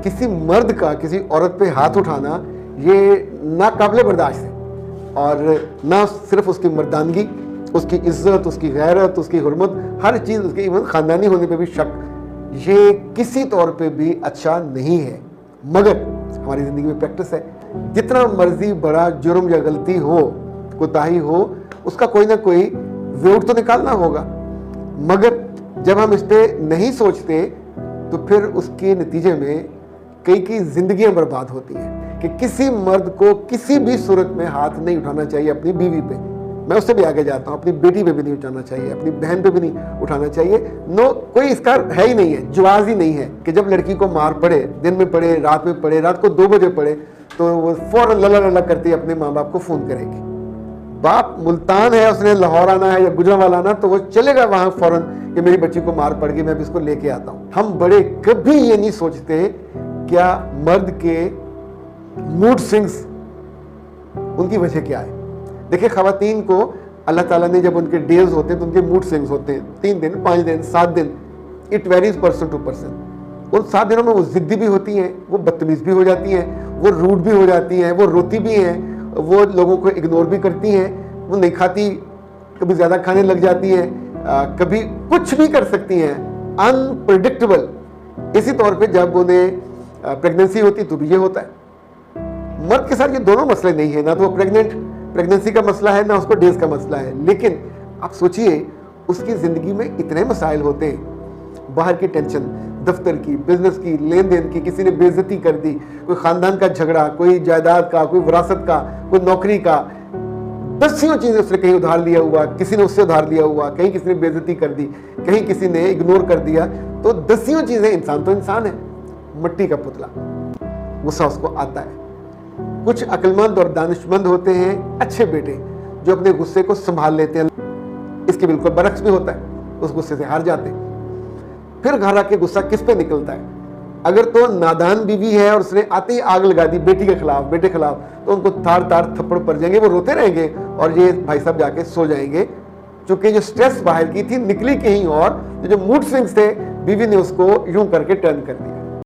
किसी मर्द का किसी औरत पे हाथ उठाना ये नाकाबिले बर्दाश्त है, और ना सिर्फ उसकी मर्दानगी, उसकी इज्जत, उसकी गैरत, उसकी हुर्मत, हर चीज़, उसके इवन ख़ानदानी होने पे भी शक, ये किसी तौर पे भी अच्छा नहीं है। मगर हमारी ज़िंदगी में प्रैक्टिस है, जितना मर्जी बड़ा जुर्म या गलती हो, कोताही हो, उसका कोई ना कोई वेट तो निकालना होगा। मगर जब हम इस पर नहीं सोचते तो फिर उसके नतीजे में कई की ज़िंदगियां बर्बाद होती हैं कि किसी मर्द को किसी भी सूरत में हाथ नहीं उठाना चाहिए अपनी बीवी पे। मैं उससे भी आगे जाता हूँ, अपनी बेटी पे भी नहीं उठाना चाहिए, अपनी बहन पे भी नहीं उठाना चाहिए। नो, कोई इसका है ही नहीं है, जवाज ही नहीं है कि जब लड़की को मार पड़े, दिन में पड़े, रात में पड़े, रात को 2 बजे पड़े, तो वो फौरन लला लला करती अपने माँ बाप को फ़ोन करेगी। बाप मुल्तान है, उसने लाहौर आना है या गुजरांवाला आना, तो वो चलेगा वहाँ फौरन कि मेरी बच्ची को मार पड़ गई, मैं भी इसको लेके आता हूँ। हम बड़े कभी ये नहीं सोचते क्या मर्द के मूड स्विंग्स, उनकी वजह क्या है। देखिए, ख़वातीन को अल्लाह ताला ने जब उनके डेज होते हैं तो उनके मूड स्विंग्स होते हैं, 3 दिन, 5 दिन, 7 दिन, it varies person to person. उन 7 दिनों में वो ज़िद्दी भी होती हैं, वो बदतमीज़ भी हो जाती हैं, वो रूड भी हो जाती हैं, वो रोती भी हैं, वो लोगों को इग्नोर भी करती हैं, वो नहीं खाती, कभी ज़्यादा खाने लग जाती हैं, कभी कुछ भी कर सकती हैं, अनप्रेडिक्टेबल। इसी तौर पे जब उन्हें प्रेगनेंसी होती तो भी ये होता है। मर्द के साथ ये दोनों मसले नहीं है, ना तो प्रेगनेंसी का मसला है, ना उसको डेज का मसला है। लेकिन आप सोचिए, उसकी ज़िंदगी में इतने मसाइल होते हैं, बाहर की टेंशन, दफ्तर की, बिजनेस की, लेन देन की, किसी ने बेइज्जती कर दी, कोई ख़ानदान का झगड़ा, कोई जायदाद का, कोई विरासत का, कोई नौकरी का, दसियों चीज़ें उसने कहीं उधार लिया हुआ, किसी ने उससे उधार लिया हुआ, कहीं किसी ने बेइज्जती कर दी, कहीं किसी ने इग्नोर कर दिया। तो दसियों चीज़ें, इंसान तो इंसान है, मिट्टी का पुतला, गुस्सा उसको आता है। कुछ अक्लमंद और दानिशमंद होते हैं अच्छे बेटे, जो अपने गुस्से को संभाल लेते हैं। इसके बिल्कुल बरक्स भी होता है, उस गुस्से से हार जाते हैं। फिर घर आके गुस्सा किस पे निकलता है? अगर तो नादान बीवी है और उसने आते ही आग लगा दी बेटी के खिलाफ, बेटे खिलाफ, तो उनको तार तार थप्पड़ पड़ जाएंगे, वो रोते रहेंगे और ये भाई साहब जाके सो जाएंगे, क्योंकि जो स्ट्रेस बाहर की थी निकली कहीं और, जो मूड स्विंग्स थे बीवी ने उसको यूं करके टर्न कर दिया।